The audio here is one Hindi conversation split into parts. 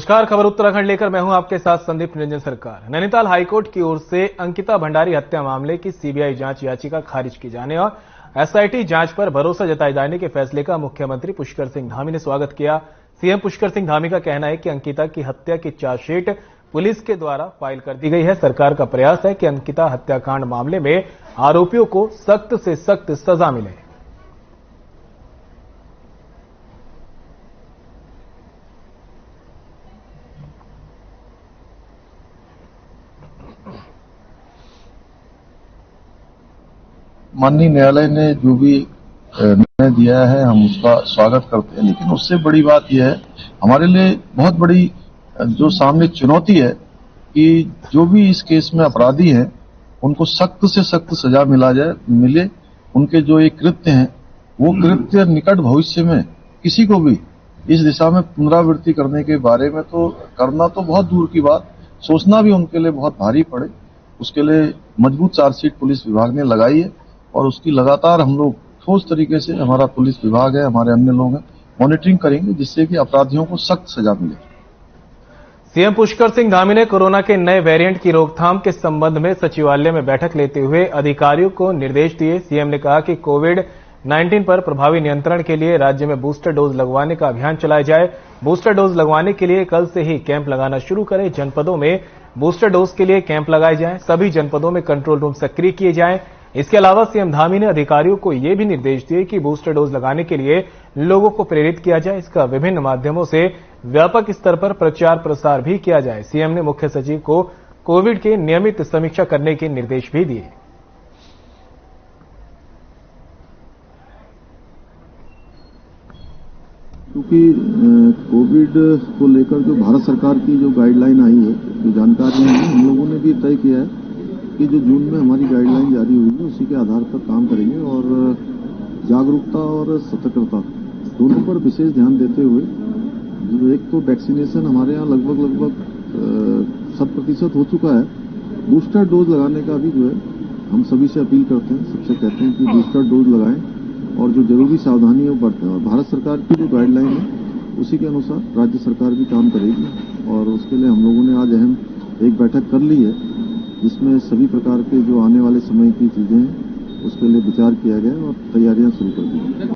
नमस्कार, खबर उत्तराखंड लेकर मैं हूं आपके साथ संदीप निरंजन सरकार। नैनीताल हाईकोर्ट की ओर से अंकिता भंडारी हत्या मामले की सीबीआई जांच याचिका खारिज की जाने और एसआईटी जांच पर भरोसा जताए जाने के फैसले का मुख्यमंत्री पुष्कर सिंह धामी ने स्वागत किया। सीएम पुष्कर सिंह धामी का कहना है कि अंकिता की हत्या की चार्जशीट पुलिस के द्वारा फाइल कर दी गई है। सरकार का प्रयास है कि अंकिता हत्याकांड मामले में आरोपियों को सख्त से सख्त सजा मिले। माननीय न्यायालय ने जो भी निर्णय दिया है हम उसका स्वागत करते हैं, लेकिन उससे बड़ी बात यह है, हमारे लिए बहुत बड़ी जो सामने चुनौती है कि जो भी इस केस में अपराधी हैं उनको सख्त से सख्त सजा मिले। उनके जो ये कृत्य हैं वो कृत्य निकट भविष्य में किसी को भी इस दिशा में पुनरावृत्ति करने के बारे में तो करना तो बहुत दूर की बात, सोचना भी उनके लिए बहुत भारी पड़े। उसके लिए मजबूत चार्जशीट पुलिस विभाग ने लगाई है और उसकी लगातार हम लोग ठोस तरीके से, हमारा पुलिस विभाग है, हमारे अन्य लोग हैं, मॉनिटरिंग करेंगे जिससे कि अपराधियों को सख्त सजा मिले। सीएम पुष्कर सिंह धामी ने कोरोना के नए वेरिएंट की रोकथाम के संबंध में सचिवालय में बैठक लेते हुए अधिकारियों को निर्देश दिए। सीएम ने कहा कि कोविड-19 पर प्रभावी नियंत्रण के लिए राज्य में बूस्टर डोज लगवाने का अभियान चलाया जाए। बूस्टर डोज लगवाने के लिए कल से ही कैंप लगाना शुरू करें। जनपदों में बूस्टर डोज के लिए कैंप लगाए जाएं। सभी जनपदों में कंट्रोल रूम सक्रिय किए जाएं। इसके अलावा सीएम धामी ने अधिकारियों को यह भी निर्देश दिए कि बूस्टर डोज लगाने के लिए लोगों को प्रेरित किया जाए। इसका विभिन्न माध्यमों से व्यापक स्तर पर प्रचार प्रसार भी किया जाए। सीएम ने मुख्य सचिव को कोविड की नियमित समीक्षा करने के निर्देश भी दिए। क्योंकि कोविड को लेकर जो भारत सरकार की जो गाइडलाइन आई है, जो जानकारी है, हम लोगों ने भी तय किया है कि जो जून में हमारी गाइडलाइन जारी हुई है उसी के आधार पर काम करेंगे और जागरूकता और सतर्कता दोनों पर विशेष ध्यान देते हुए, जो एक तो वैक्सीनेशन हमारे यहाँ लगभग 100% हो चुका है, बूस्टर डोज लगाने का भी जो है हम सभी से अपील करते हैं, सबसे कहते हैं कि बूस्टर डोज लगाएं और जो जरूरी सावधानी है वो बरतें। और भारत सरकार की जो गाइडलाइन है उसी के अनुसार राज्य सरकार भी काम करेगी और उसके लिए हम लोगों ने आज अहम एक बैठक कर ली है जिसमें सभी प्रकार के जो आने वाले समय की चीजें हैं उसके लिए विचार किया गया और तैयारियां शुरू कर दी।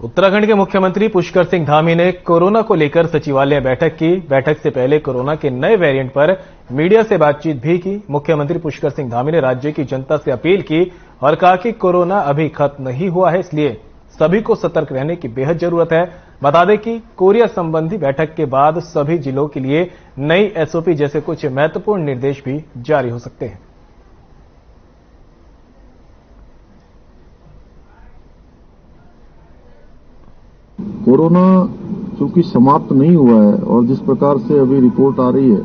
उत्तराखंड के मुख्यमंत्री पुष्कर सिंह धामी ने कोरोना को लेकर सचिवालय बैठक की। बैठक से पहले कोरोना के नए वेरिएंट पर मीडिया से बातचीत भी की। मुख्यमंत्री पुष्कर सिंह धामी ने राज्य की जनता से अपील की और कहा कि कोरोना अभी खत्म नहीं हुआ है, इसलिए सभी को सतर्क रहने की बेहद जरूरत है। बता दें कि कोरिया संबंधी बैठक के बाद सभी जिलों के लिए नई एसओपी जैसे कुछ महत्वपूर्ण निर्देश भी जारी हो सकते हैं। कोरोना चूंकि समाप्त नहीं हुआ है और जिस प्रकार से अभी रिपोर्ट आ रही है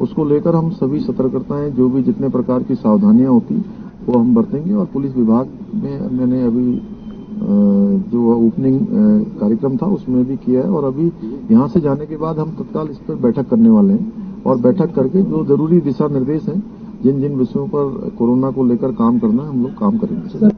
उसको लेकर हम सभी सतर्कताएं, जो भी जितने प्रकार की सावधानियां होती वो हम बरतेंगे। और पुलिस विभाग में मैंने अभी जो ओपनिंग कार्यक्रम था उसमें भी किया है और अभी यहां से जाने के बाद हम तत्काल इस पर बैठक करने वाले हैं और बैठक करके जो जरूरी दिशा निर्देश हैं, जिन जिन विषयों पर कोरोना को लेकर काम करना है, हम लोग काम करेंगे।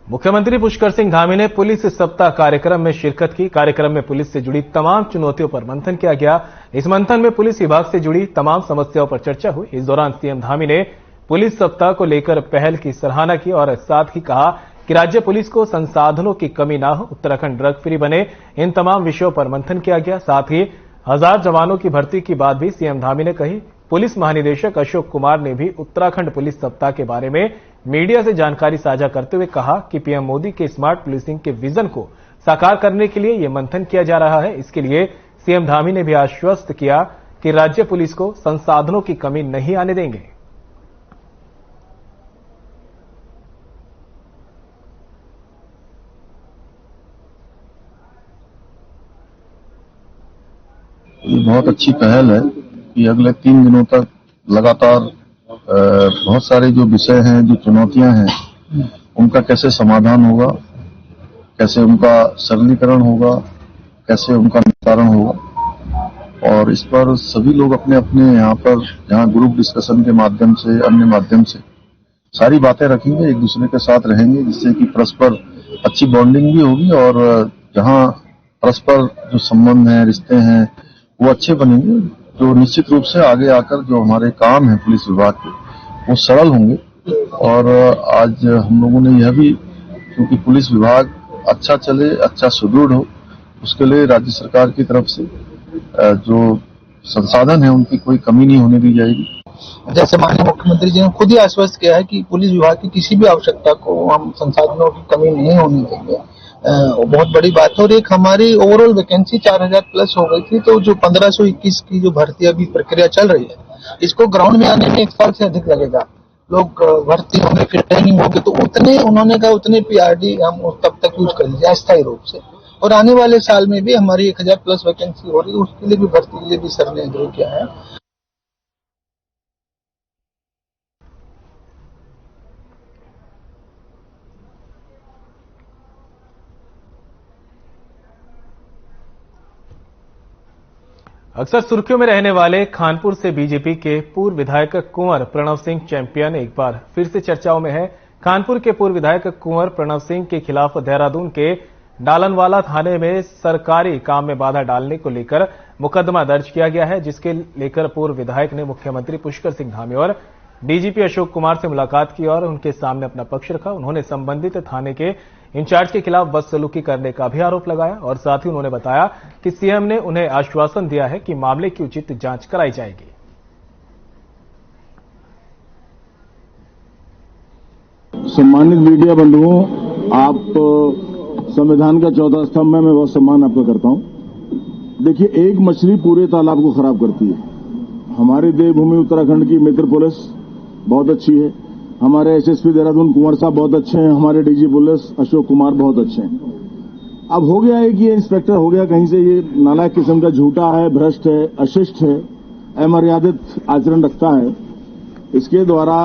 मुख्यमंत्री पुष्कर सिंह धामी ने पुलिस सप्ताह कार्यक्रम में शिरकत की। कार्यक्रम में पुलिस से जुड़ी तमाम चुनौतियों पर मंथन किया गया। इस मंथन में पुलिस विभाग से जुड़ी तमाम समस्याओं पर चर्चा हुई। इस दौरान सीएम धामी ने पुलिस सप्ताह को लेकर पहल की सराहना की और साथ ही कहा कि राज्य पुलिस को संसाधनों की कमी ना हो, उत्तराखंड ड्रग फ्री बने। इन तमाम विषयों पर मंथन किया गया। साथ ही 1000 जवानों की भर्ती की बात भी सीएम धामी ने कही। पुलिस महानिदेशक अशोक कुमार ने भी उत्तराखंड पुलिस सप्ताह के बारे में मीडिया से जानकारी साझा करते हुए कहा कि पीएम मोदी के स्मार्ट पुलिसिंग के विजन को साकार करने के लिए यह मंथन किया जा रहा है। इसके लिए सीएम धामी ने भी आश्वस्त किया कि राज्य पुलिस को संसाधनों की कमी नहीं आने देंगे। ये बहुत अच्छी पहल है कि अगले 3 दिनों तक लगातार बहुत सारे जो विषय हैं, जो चुनौतियां हैं, उनका कैसे समाधान होगा, कैसे उनका सरलीकरण होगा, कैसे उनका निस्तारण होगा। और इस पर सभी लोग अपने अपने यहाँ पर, जहाँ ग्रुप डिस्कशन के माध्यम से, अन्य माध्यम से सारी बातें रखेंगे, एक दूसरे के साथ रहेंगे, जिससे कि परस्पर अच्छी बॉन्डिंग भी होगी और जहां परस्पर जो संबंध हैं, रिश्ते हैं, वो अच्छे बनेंगे, तो निश्चित रूप से आगे आकर जो हमारे काम हैं पुलिस विभाग के, वो सरल होंगे। और आज हम लोगों ने यह भी, क्योंकि पुलिस विभाग अच्छा चले, अच्छा सुदृढ़ हो, उसके लिए राज्य सरकार की तरफ से जो संसाधन है उनकी कोई कमी नहीं होने दी जाएगी। जैसे माननीय मुख्यमंत्री जी ने खुद ही आश्वस्त किया है कि पुलिस विभाग की किसी भी आवश्यकता को हम संसाधनों की कमी नहीं होने देंगे, बहुत बड़ी बात है। और एक हमारी ओवरऑल वैकेंसी 4000 प्लस हो गई थी, तो जो 1521 की जो भर्ती अभी प्रक्रिया चल रही है, इसको ग्राउंड में आने में 1 साल से अधिक लगेगा। लोग भर्ती होंगे, फिर ट्रेनिंग होगी, तो उतने उन्होंने कहा उतने पीआरडी हम तब तक यूज करेंगे अस्थायी रूप से। और आने वाले साल में भी हमारी 1000 प्लस वैकेंसी हो रही है, उसके लिए भी भर्ती के लिए भी सर ने एग्री किया है। अक्सर सुर्खियों में रहने वाले कानपुर से बीजेपी के पूर्व विधायक कुंवर प्रणव सिंह चैंपियन एक बार फिर से चर्चाओं में है। कानपुर के पूर्व विधायक कुंवर प्रणव सिंह के खिलाफ देहरादून के डालनवाला थाने में सरकारी काम में बाधा डालने को लेकर मुकदमा दर्ज किया गया है, जिसके लेकर पूर्व विधायक ने मुख्यमंत्री पुष्कर सिंह धामी और डीजीपी अशोक कुमार से मुलाकात की और उनके सामने अपना पक्ष रखा। उन्होंने संबंधित थाने के इंचार्ज के खिलाफ बदसलूकी करने का भी आरोप लगाया और साथ ही उन्होंने बताया कि सीएम ने उन्हें आश्वासन दिया है कि मामले की उचित जांच कराई जाएगी। सम्मानित मीडिया बंधुओं, आप संविधान का 14 स्तंभ में मैं बहुत सम्मान आपका करता हूं। देखिए, एक मछली पूरे तालाब को खराब करती है। हमारी देवभूमि उत्तराखंड की मित्र पुलिस बहुत अच्छी है, हमारे एसएसपी देहरादून कुंवर साहब बहुत अच्छे हैं, हमारे डीजी पुलिस अशोक कुमार बहुत अच्छे हैं। अब हो गया है कि ये इंस्पेक्टर हो गया कहीं से ये नालायक किस्म का, झूठा है, भ्रष्ट है, अशिष्ट है, अमर्यादित आचरण रखता है। इसके द्वारा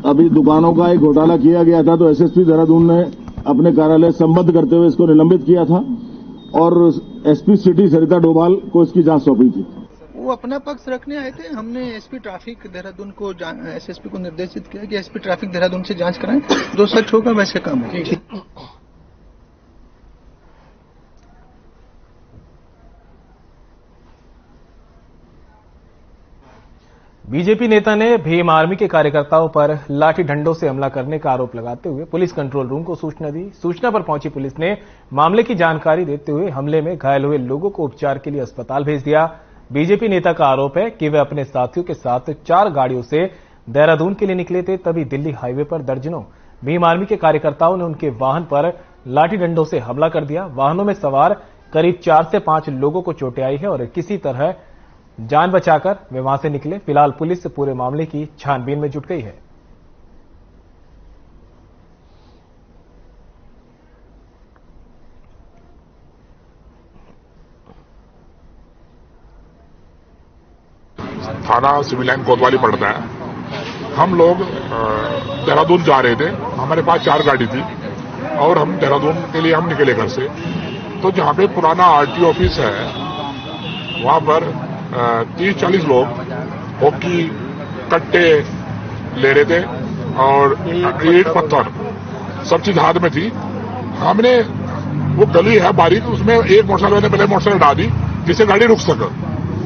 अभी दुकानों का एक घोटाला किया गया था, तो एसएसपी देहरादून ने अपने कार्यालय संबद्ध करते हुए इसको निलंबित किया था और एसपी सिटी सरिता डोभाल को इसकी जांच सौंपी थी। वो अपना पक्ष रखने आए थे। हमने एसपी ट्रैफिक देहरादून को एसएसपी को निर्देशित किया कि एसपी ट्रैफिक देहरादून से जांच कराएं, जो सच होगा वैसे काम होगा। बीजेपी नेता ने भीम आर्मी के कार्यकर्ताओं पर लाठी डंडों से हमला करने का आरोप लगाते हुए पुलिस कंट्रोल रूम को सूचना दी। सूचना पर पहुंची पुलिस ने मामले की जानकारी देते हुए हमले में घायल हुए लोगों को उपचार के लिए अस्पताल भेज दिया। बीजेपी नेता का आरोप है कि वे अपने साथियों के साथ 4 गाड़ियों से देहरादून के लिए निकले थे, तभी दिल्ली हाईवे पर दर्जनों भीम आर्मी के कार्यकर्ताओं ने उनके वाहन पर लाठी डंडों से हमला कर दिया। वाहनों में सवार करीब 4 से 5 लोगों को चोटें आई है और किसी तरह जान बचाकर वे वहां से निकले। फिलहाल पुलिस पूरे मामले की छानबीन में जुट गई है। थाना सिविल लाइन कोतवाली पड़ता है। हम लोग देहरादून जा रहे थे, हमारे पास 4 गाड़ी थी और हम देहरादून के लिए हम निकले घर से। तो जहां पे पुराना आरटी ऑफिस है वहां पर 30-40 लोग हॉकी कट्टे ले रहे थे और ईंट पत्थर सब चीज हाथ में थी। हमने वो गली है बारीक, उसमें एक मोटरसाइकिल ने पहले मोटरसाइकिल डाल दी जिससे गाड़ी रुक सके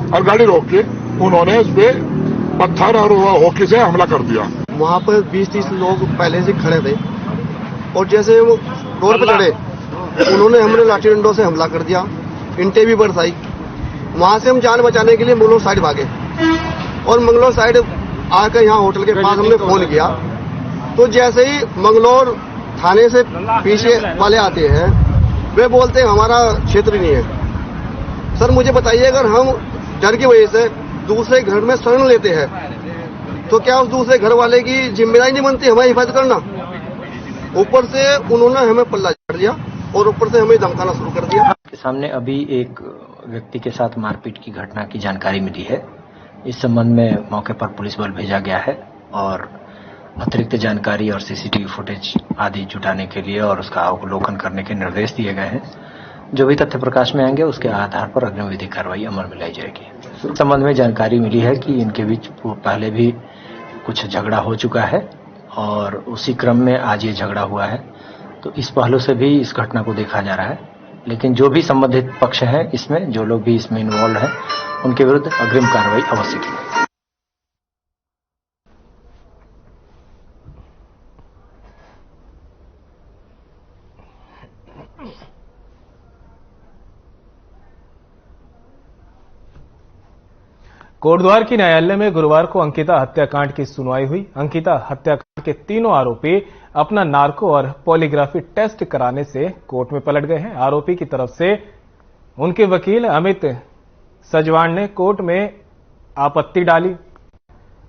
और गाड़ी रोक के उन्होंने उस पे पत्थर और हॉकी से हमला कर दिया। वहां पर 20-30 लोग पहले से खड़े थे और जैसे वो रोड पर चढ़े उन्होंने हमने लाठी डंडों से हमला कर दिया, ईंटें भी बरसाई। वहां से हम जान बचाने के लिए मंगलोर साइड भागे और मंगलोर साइड आकर यहाँ होटल के पास हमने फोन किया, तो जैसे ही मंगलोर थाने से पीछे वाले आते हैं वे बोलते हैं हमारा क्षेत्र नहीं है। सर मुझे बताइए, अगर हम डर की वजह से दूसरे घर में शरण लेते हैं तो क्या उस दूसरे घर वाले की जिम्मेदारी नहीं बनती हमें हिफाजत करना? ऊपर से उन्होंने हमें पल्ला झाड़ दिया और ऊपर से हमें धमकाना शुरू कर दिया। सामने अभी एक व्यक्ति के साथ मारपीट की घटना की जानकारी मिली है। इस संबंध में मौके पर पुलिस बल भेजा गया है और अतिरिक्त जानकारी और सीसीटीवी फुटेज आदि जुटाने के लिए और उसका अवलोकन करने के निर्देश दिए गए हैं। जो भी तथ्य प्रकाश में आएंगे उसके आधार पर अग्रिम विधिक कार्रवाई अमल में लाई जाएगी। इस संबंध में जानकारी मिली है कि इनके बीच पहले भी कुछ झगड़ा हो चुका है और उसी क्रम में आज ये झगड़ा हुआ है। तो इस पहलू से भी इस घटना को देखा जा रहा है, लेकिन जो भी संबंधित पक्ष हैं इसमें, जो लोग भी इसमें इन्वॉल्व हैं, उनके विरुद्ध अग्रिम कार्रवाई अवश्य की। कोटद्वार की न्यायालय में गुरुवार को अंकिता हत्याकांड की सुनवाई हुई। अंकिता हत्याकांड के तीनों आरोपी अपना नार्को और पॉलीग्राफी टेस्ट कराने से कोर्ट में पलट गए हैं। आरोपी की तरफ से उनके वकील अमित सजवाण ने कोर्ट में आपत्ति डाली।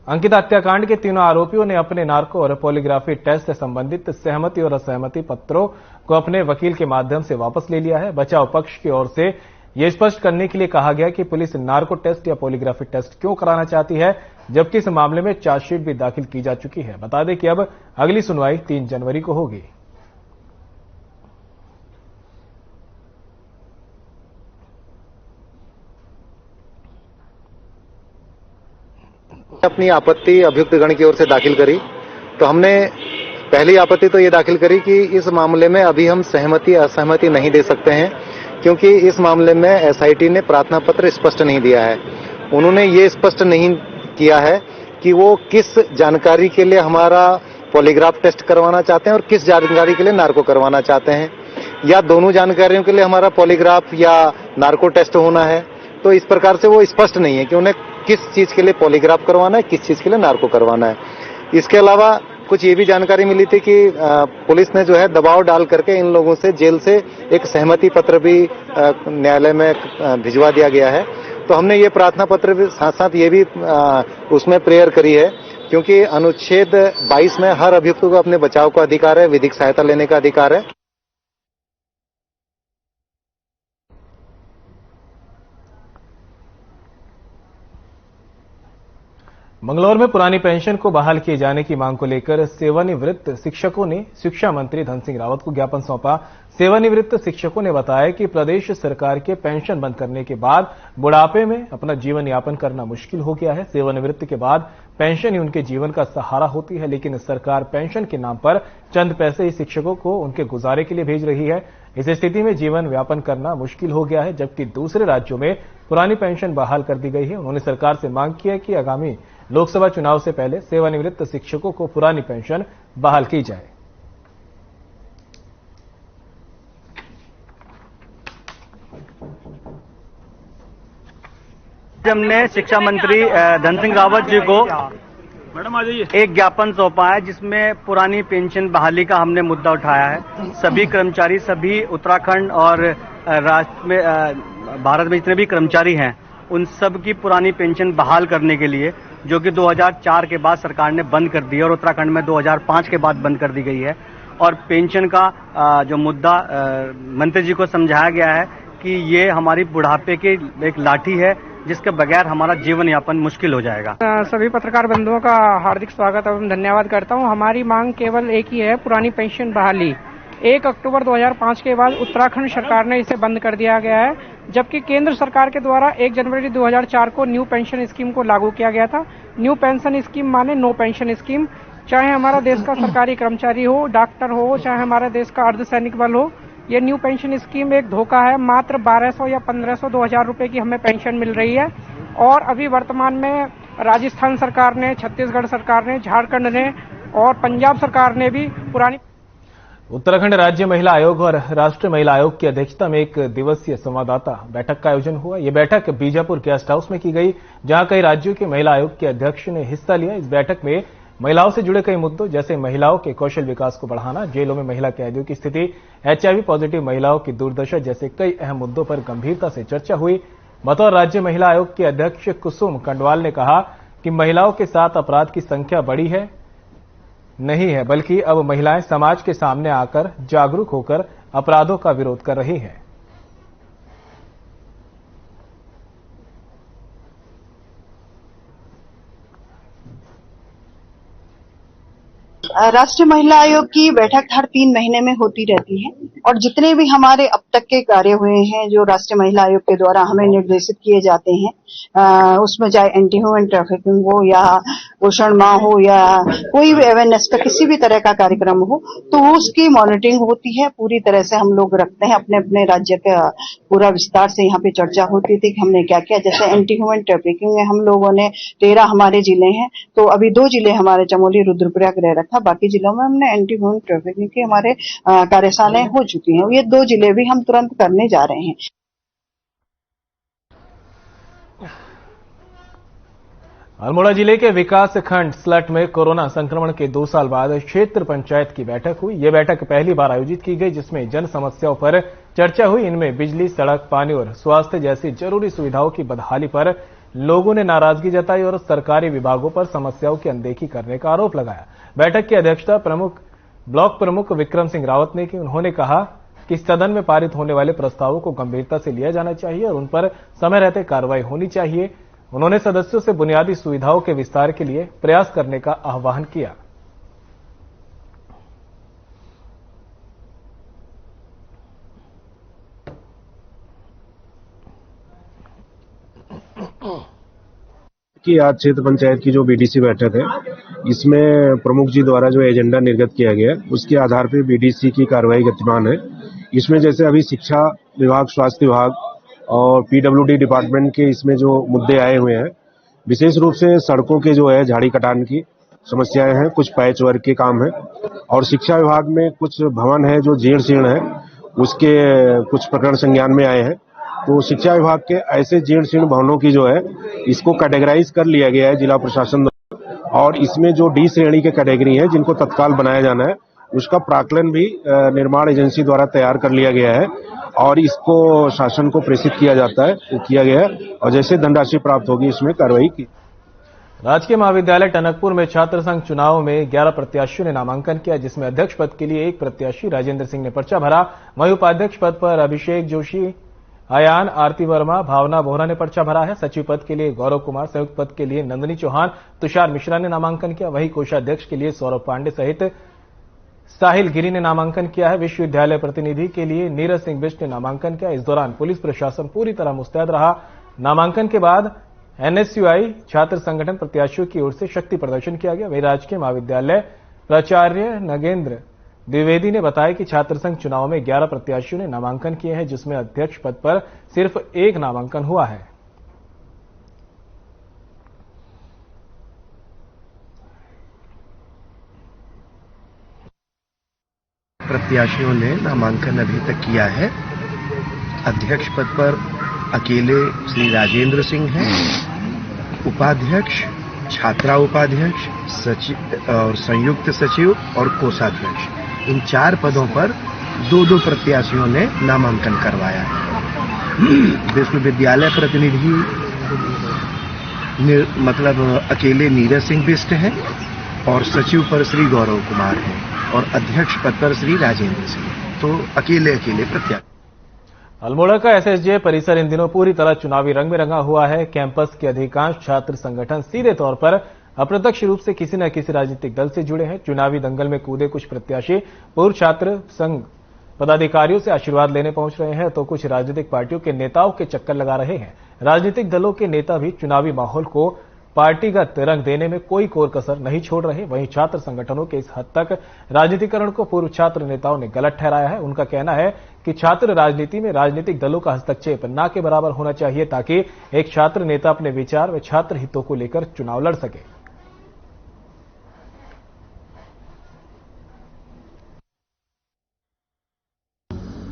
अंकिता हत्याकांड के तीनों आरोपियों ने अपने नार्को और पॉलीग्राफी टेस्ट से संबंधित सहमति और असहमति पत्रों को अपने वकील के माध्यम से वापस ले लिया है। बचाव पक्ष की ओर से यह स्पष्ट करने के लिए कहा गया कि पुलिस नार्को टेस्ट या पॉलीग्राफी टेस्ट क्यों कराना चाहती है, जबकि इस मामले में चार्जशीट भी दाखिल की जा चुकी है। बता दें कि अब अगली सुनवाई 3 जनवरी को होगी। अपनी आपत्ति अभियुक्त गण की ओर से दाखिल करी, तो हमने पहली आपत्ति तो ये दाखिल करी कि इस मामले में अभी हम सहमति असहमति नहीं दे सकते हैं, क्योंकि इस मामले में एसआईटी ने प्रार्थना पत्र स्पष्ट नहीं दिया है। उन्होंने ये स्पष्ट नहीं किया है कि वो किस जानकारी के लिए हमारा पॉलीग्राफ टेस्ट करवाना चाहते हैं और किस जानकारी के लिए नार्को करवाना चाहते हैं, या दोनों जानकारियों के लिए हमारा पॉलीग्राफ या नार्को टेस्ट होना है। तो इस प्रकार से वो स्पष्ट नहीं है कि उन्हें किस चीज के लिए पॉलीग्राफ करवाना है, किस चीज के लिए नार्को करवाना है। इसके अलावा कुछ ये भी जानकारी मिली थी कि पुलिस ने जो है दबाव डाल करके इन लोगों से जेल से एक सहमति पत्र भी न्यायालय में भिजवा दिया गया है। तो हमने ये प्रार्थना पत्र भी साथ साथ ये भी उसमें प्रेयर करी है, क्योंकि अनुच्छेद 22 में हर अभियुक्त को अपने बचाव का अधिकार है, विधिक सहायता लेने का अधिकार है। मंगलौर में पुरानी पेंशन को बहाल किए जाने की मांग को लेकर सेवानिवृत्त शिक्षकों ने शिक्षा मंत्री धन सिंह रावत को ज्ञापन सौंपा। सेवानिवृत्त शिक्षकों ने बताया कि प्रदेश सरकार के पेंशन बंद करने के बाद बुढ़ापे में अपना जीवन यापन करना मुश्किल हो गया है। सेवानिवृत्ति के बाद पेंशन ही उनके जीवन का सहारा होती है, लेकिन सरकार पेंशन के नाम पर चंद पैसे ही शिक्षकों को उनके गुजारे के लिए भेज रही है। इस स्थिति में जीवन व्यापन करना मुश्किल हो गया है, जबकि दूसरे राज्यों में पुरानी पेंशन बहाल कर दी गई है। उन्होंने सरकार से मांग की है कि आगामी लोकसभा चुनाव से पहले सेवानिवृत्त शिक्षकों को पुरानी पेंशन बहाल की जाए। हमने शिक्षा मंत्री धन सिंह रावत जी को एक ज्ञापन सौंपा है, जिसमें पुरानी पेंशन बहाली का हमने मुद्दा उठाया है। सभी कर्मचारी, सभी उत्तराखंड और राष्ट्र में भारत में जितने भी कर्मचारी हैं, उन सब की पुरानी पेंशन बहाल करने के लिए, जो कि 2004 के बाद सरकार ने बंद कर दी है और उत्तराखंड में 2005 के बाद बंद कर दी गई है। और पेंशन का जो मुद्दा मंत्री जी को समझाया गया है कि ये हमारी बुढ़ापे की एक लाठी है, जिसके बगैर हमारा जीवन यापन मुश्किल हो जाएगा। सभी पत्रकार बंधुओं का हार्दिक स्वागत एवं धन्यवाद करता हूं। हमारी मांग केवल एक ही है, पुरानी पेंशन बहाली। 1 अक्टूबर 2005 के बाद उत्तराखंड सरकार ने इसे बंद कर दिया गया है, जबकि केंद्र सरकार के द्वारा 1 जनवरी 2004 को न्यू पेंशन स्कीम को लागू किया गया था। न्यू पेंशन स्कीम माने नो पेंशन स्कीम। चाहे हमारा देश का सरकारी कर्मचारी हो, डॉक्टर हो, चाहे हमारे देश का अर्धसैनिक बल हो, ये न्यू पेंशन स्कीम एक धोखा है। मात्र 1200 या 1500 2000 रुपए की हमें पेंशन मिल रही है। और अभी वर्तमान में राजस्थान सरकार ने, छत्तीसगढ़ सरकार ने, झारखंड ने और पंजाब सरकार ने भी पुरानी। उत्तराखंड राज्य महिला आयोग और राष्ट्रीय महिला आयोग की अध्यक्षता में 1 दिवसीय संवाददाता बैठक का आयोजन हुआ। यह बैठक बीजापुर गेस्ट हाउस में की गई, जहां कई राज्यों के महिला आयोग के अध्यक्ष ने हिस्सा लिया। इस बैठक में महिलाओं से जुड़े कई मुद्दों जैसे महिलाओं के कौशल विकास को बढ़ाना, जेलों में महिला कैदियों की स्थिति, HIV पॉजिटिव महिलाओं की दुर्दशा जैसे कई अहम मुद्दों पर गंभीरता से चर्चा हुई। बतौर राज्य महिला आयोग के अध्यक्ष कुसुम कंडवाल ने कहा कि महिलाओं के साथ अपराध की संख्या बढ़ी है नहीं है, बल्कि अब महिलाएं समाज के सामने आकर जागरूक होकर अपराधों का विरोध कर रही हैं। राष्ट्रीय महिला आयोग की बैठक हर 3 महीने में होती रहती है और जितने भी हमारे अब तक के कार्य हुए हैं जो राष्ट्रीय महिला आयोग के द्वारा हमें निर्देशित किए जाते हैं, उसमें चाहे एंटी ह्यूमन ट्रैफिकिंग हो या पोषण माह हो या कोई भी अवेयरनेस का किसी भी तरह का कार्यक्रम हो, तो उसकी मॉनिटरिंग होती है। पूरी तरह से हम लोग रखते हैं, अपने अपने राज्य का पूरा विस्तार से यहाँ पे चर्चा होती थी कि हमने क्या किया। जैसे एंटी ह्यूमन ट्रैफिकिंग में हम लोगों ने 13 हमारे जिले हैं, तो अभी 2 जिले हमारे चमोली रुद्रप्रयाग रह रखा, बाकी जिलों में हमने एंटी ह्यूमन ट्रैफिकिंग की हमारे कार्यशालाएं हो चुकी हैं। ये 2 जिले भी हम तुरंत करने जा रहे हैं। अल्मोड़ा जिले के विकास खंड स्लट में कोरोना संक्रमण के 2 साल बाद क्षेत्र पंचायत की बैठक हुई। यह बैठक पहली बार आयोजित की गई, जिसमें जन समस्याओं पर चर्चा हुई। इनमें बिजली, सड़क, पानी और स्वास्थ्य जैसी जरूरी सुविधाओं की बदहाली पर लोगों ने नाराजगी जताई और सरकारी विभागों पर समस्याओं की अनदेखी करने का आरोप लगाया। बैठक की अध्यक्षता ब्लॉक प्रमुख विक्रम सिंह रावत ने की। उन्होंने कहा कि सदन में पारित होने वाले प्रस्तावों को गंभीरता से लिया जाना चाहिए और उन पर समय रहते कार्रवाई होनी चाहिए। उन्होंने सदस्यों से बुनियादी सुविधाओं के विस्तार के लिए प्रयास करने का आह्वान किया। कि आज क्षेत्र पंचायत की जो बीडीसी बैठक है, इसमें प्रमुख जी द्वारा जो एजेंडा निर्गत किया गया उसके आधार पर बीडीसी की कार्रवाई गतिमान है। इसमें जैसे अभी शिक्षा विभाग, स्वास्थ्य विभाग और पीडब्ल्यूडी डिपार्टमेंट के इसमें जो मुद्दे आए हुए हैं, विशेष रूप से सड़कों के जो है झाड़ी कटान की समस्याएं हैं, कुछ पैच वर्क के काम है और शिक्षा विभाग में कुछ भवन है जो जीर्ण शीर्ण है, उसके कुछ प्रकरण संज्ञान में आए हैं। तो शिक्षा विभाग के ऐसे जीर्ण शीर्ण भवनों की जो है इसको कैटेगराइज कर लिया गया है जिला प्रशासन द्वारा, और इसमें जो डी श्रेणी के कैटेगरी है जिनको तत्काल बनाया जाना है, उसका प्राक्कलन भी निर्माण एजेंसी द्वारा तैयार कर लिया गया है और इसको शासन को प्रेषित किया गया है और जैसे धनराशि प्राप्त होगी इसमें कार्रवाई की। राजकीय महाविद्यालय टनकपुर में छात्र संघ चुनाव में 11 प्रत्याशियों ने नामांकन किया, जिसमें अध्यक्ष पद के लिए 1 प्रत्याशी राजेंद्र सिंह ने पर्चा भरा। वहीं उपाध्यक्ष पद पर अभिषेक जोशी, आयान, आरती वर्मा, भावना बोहरा ने पर्चा भरा है। सचिव पद के लिए गौरव कुमार, संयुक्त पद के लिए नंदनी चौहान, तुषार मिश्रा ने नामांकन किया। वहीं कोषाध्यक्ष के लिए सौरभ पांडे सहित साहिल गिरी ने नामांकन किया है। विश्वविद्यालय प्रतिनिधि के लिए नीरज सिंह बिष्ट ने नामांकन किया। इस दौरान पुलिस प्रशासन पूरी तरह मुस्तैद रहा। नामांकन के बाद एनएसयूआई छात्र संगठन प्रत्याशियों की ओर से शक्ति प्रदर्शन किया गया। वहीं राजकीय महाविद्यालय प्राचार्य नगेंद्र द्विवेदी ने बताया कि छात्र संघ चुनाव में 11 प्रत्याशियों ने नामांकन किए हैं, जिसमें अध्यक्ष पद पर सिर्फ 1 नामांकन हुआ है। प्रत्याशियों ने नामांकन अभी तक किया है। अध्यक्ष पद पर अकेले श्री राजेंद्र सिंह हैं। उपाध्यक्ष, छात्रा उपाध्यक्ष, सचिव और संयुक्त सचिव और कोषाध्यक्ष, इन 4 पदों पर 2-2 प्रत्याशियों ने नामांकन करवाया है। विश्वविद्यालय प्रतिनिधि मतलब अकेले नीरज सिंह बिष्ट हैं और सचिव पर श्री गौरव कुमार हैं और अध्यक्ष पद पर श्री राजेंद्र सिंह, तो अकेले प्रत्याशी। अल्मोड़ा का एसएसजे परिसर इन दिनों पूरी तरह चुनावी रंग में रंगा हुआ है। कैंपस के अधिकांश छात्र संगठन सीधे तौर पर अप्रत्यक्ष रूप से किसी न किसी राजनीतिक दल से जुड़े हैं। चुनावी दंगल में कूदे कुछ प्रत्याशी पूर्व छात्र संघ पदाधिकारियों से आशीर्वाद लेने पहुंच रहे हैं, तो कुछ राजनीतिक पार्टियों के नेताओं के चक्कर लगा रहे हैं। राजनीतिक दलों के नेता भी चुनावी माहौल को पार्टीगत रंग देने में कोई कोर कसर नहीं छोड़ रहे। वहीं छात्र संगठनों के इस हद तक राजनीतिकरण को पूर्व छात्र नेताओं ने गलत ठहराया है। उनका कहना है कि छात्र राजनीति में राजनीतिक दलों का हस्तक्षेप न के बराबर होना चाहिए, ताकि एक छात्र नेता अपने विचार व छात्र हितों को लेकर चुनाव लड़ सके।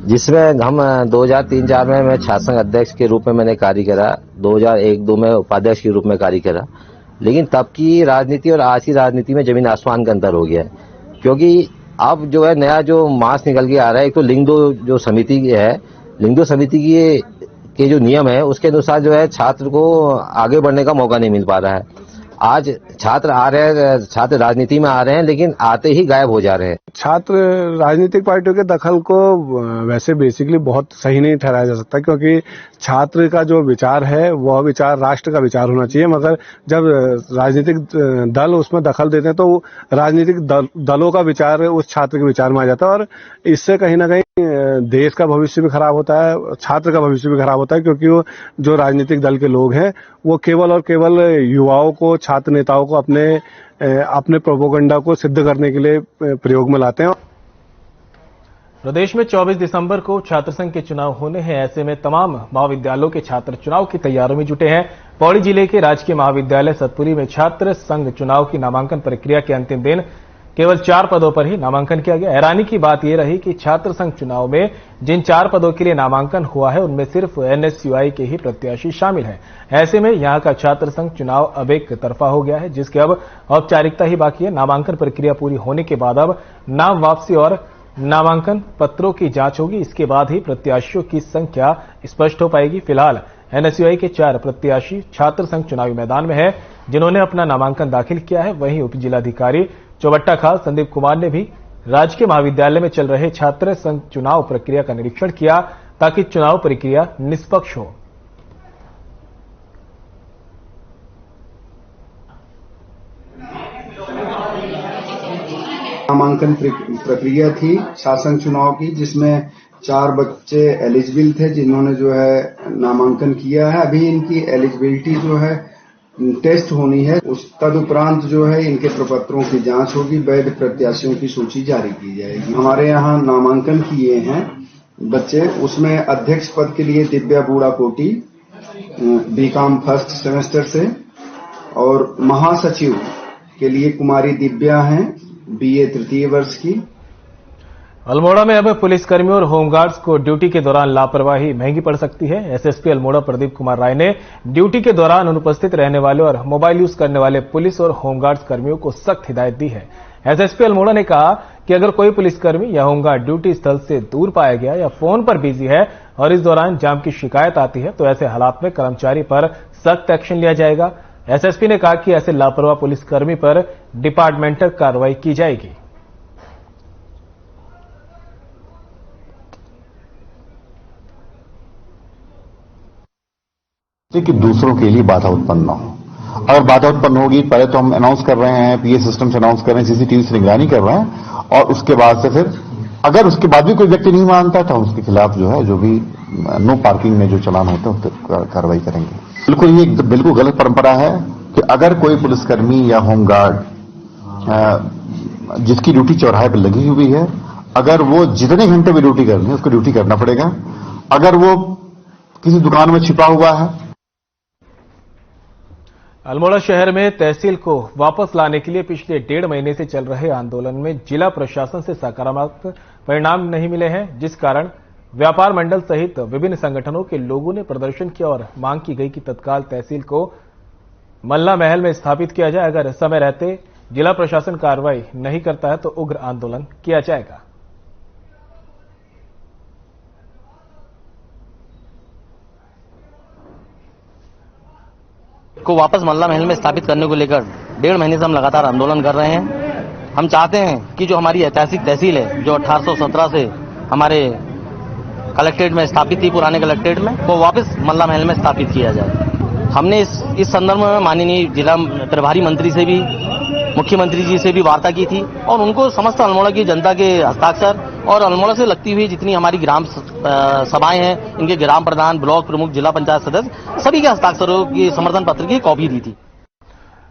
जिसमें हम 2003-4 में मैं छात्र संघ अध्यक्ष के रूप में मैंने कार्य करा, 2001-2 में उपाध्यक्ष के रूप में कार्य करा। लेकिन तब की राजनीति और आज की राजनीति में जमीन आसमान का अंतर हो गया है, क्योंकि अब जो है नया जो मास निकल के आ रहा है। एक तो लिंग 2 जो समिति है, लिंग 2 समिति के जो नियम है उसके अनुसार जो है छात्र को आगे बढ़ने का मौका नहीं मिल पा रहा है। आज छात्र आ रहे हैं, छात्र राजनीति में आ रहे हैं, लेकिन आते ही गायब हो जा रहे हैं। छात्र राजनीतिक पार्टियों के दखल को वैसे बेसिकली बहुत सही नहीं ठहराया जा सकता, क्योंकि छात्र का जो विचार है वह विचार राष्ट्र का विचार होना चाहिए। मगर जब राजनीतिक दल उसमें दखल देते हैं तो राजनीतिक दलों का विचार उस छात्र के विचार में आ जाता है, और इससे कहीं ना कहीं देश का भविष्य भी खराब होता है, छात्र का भविष्य भी खराब होता है, क्योंकि वो जो राजनीतिक दल के लोग हैं वो केवल और केवल युवाओं को, छात्र नेताओं को अपने प्रोपोगंडा को सिद्ध करने के लिए प्रयोग में लाते हैं। प्रदेश में 24 दिसंबर को छात्र संघ के चुनाव होने हैं। ऐसे में तमाम महाविद्यालयों के छात्र चुनाव की तैयारियों में जुटे हैं। पौड़ी जिले के राजकीय महाविद्यालय सतपुरी में छात्र संघ चुनाव की नामांकन प्रक्रिया के अंतिम दिन केवल 4 पदों पर ही नामांकन किया गया। हैरानी की बात यह रही कि छात्र संघ चुनाव में जिन 4 पदों के लिए नामांकन हुआ है उनमें सिर्फ एनएसयूआई के ही प्रत्याशी शामिल हैं। ऐसे में यहां का छात्र संघ चुनाव अब एक तरफा हो गया है, जिसके अब औपचारिकता ही बाकी है। नामांकन प्रक्रिया पूरी होने के बाद अब नाम वापसी और नामांकन पत्रों की जांच होगी। इसके बाद ही प्रत्याशियों की संख्या स्पष्ट हो पाएगी। फिलहाल एनएसयूआई के 4 प्रत्याशी छात्र संघ चुनावी मैदान में है, जिन्होंने अपना नामांकन दाखिल किया है। वहीं उप जिलाधिकारी चौबट्टा खाल संदीप कुमार ने भी राजकीय महाविद्यालय में चल रहे छात्र संघ चुनाव प्रक्रिया का निरीक्षण किया, ताकि चुनाव प्रक्रिया निष्पक्ष हो। नामांकन प्रक्रिया थी शासन चुनाव की, जिसमें 4 बच्चे एलिजिबल थे जिन्होंने जो है नामांकन किया है। अभी इनकी एलिजिबिलिटी जो है टेस्ट होनी है। उस तदुपरांत जो है इनके प्रपत्रों की जांच होगी, वैध प्रत्याशियों की सूची जारी की जाएगी। हमारे यहाँ नामांकन किए हैं बच्चे, उसमें अध्यक्ष पद के लिए दिव्या बूढ़ा कोटी बीकॉम फर्स्ट सेमेस्टर से, और महासचिव के लिए कुमारी दिव्या हैं बीए तृतीय वर्ष की। अल्मोड़ा में अब पुलिसकर्मियों और होमगार्ड्स को ड्यूटी के दौरान लापरवाही महंगी पड़ सकती है। एसएसपी अल्मोड़ा प्रदीप कुमार राय ने ड्यूटी के दौरान अनुपस्थित रहने वाले और मोबाइल यूज करने वाले पुलिस और होमगार्ड्स कर्मियों को सख्त हिदायत दी है। एसएसपी अल्मोड़ा ने कहा कि अगर कोई पुलिसकर्मी या होमगार्ड ड्यूटी स्थल से दूर पाया गया या फोन पर बिजी है और इस दौरान जाम की शिकायत आती है तो ऐसे हालात में कर्मचारी पर सख्त एक्शन लिया जाएगा। एसएसपी ने कहा कि ऐसे लापरवाह पुलिसकर्मी पर डिपार्टमेंटल कार्रवाई की जाएगी। कि दूसरों के लिए बाधा उत्पन्न ना हो। अगर बाधा उत्पन्न होगी, पहले तो हम अनाउंस कर रहे हैं, पीए सिस्टम से अनाउंस कर रहे हैं, सीसीटीवी से निगरानी कर रहे हैं, और उसके बाद से फिर अगर उसके बाद भी कोई व्यक्ति नहीं मानता तो हम उसके खिलाफ जो है, जो भी नो पार्किंग में जो चालान होते हैं उस पर कार्रवाई करेंगे। बिल्कुल ये बिल्कुल गलत परंपरा है कि अगर कोई पुलिसकर्मी या होमगार्ड जिसकी ड्यूटी चौराहे पर लगी हुई है, अगर वो जितने घंटे भी ड्यूटी करनी है उसको ड्यूटी करना पड़ेगा। अगर वो किसी दुकान में छिपा हुआ है। अल्मोड़ा शहर में तहसील को वापस लाने के लिए पिछले 1.5 महीने से चल रहे आंदोलन में जिला प्रशासन से सकारात्मक परिणाम नहीं मिले हैं, जिस कारण व्यापार मंडल सहित विभिन्न संगठनों के लोगों ने प्रदर्शन किया और मांग की गई कि तत्काल तहसील को मल्ला महल में स्थापित किया जाए। अगर समय रहते जिला प्रशासन कार्रवाई नहीं करता है तो उग्र आंदोलन किया जाएगा। को वापस मल्ला महल में स्थापित करने को लेकर 1.5 महीने से हम लगातार आंदोलन कर रहे हैं। हम चाहते हैं कि जो हमारी ऐतिहासिक तहसील है, जो 1817 से हमारे कलेक्ट्रेट में स्थापित थी, पुराने कलेक्ट्रेट में, वो वापस मल्ला महल में स्थापित किया जाए। हमने इस संदर्भ में माननीय जिला प्रभारी मंत्री से भी, मुख्यमंत्री जी से भी वार्ता की थी और उनको समस्त अल्मोड़ा की जनता के हस्ताक्षर और अल्मोड़ा से लगती हुई जितनी हमारी ग्राम सभाएं हैं, इनके ग्राम प्रधान, ब्लॉक प्रमुख, जिला पंचायत सदस्य, सभी के हस्ताक्षरों की समर्थन पत्र की कॉपी दी थी।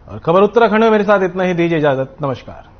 और खबर उत्तराखंड में मेरे साथ इतना ही, दीजिए इजाजत, नमस्कार।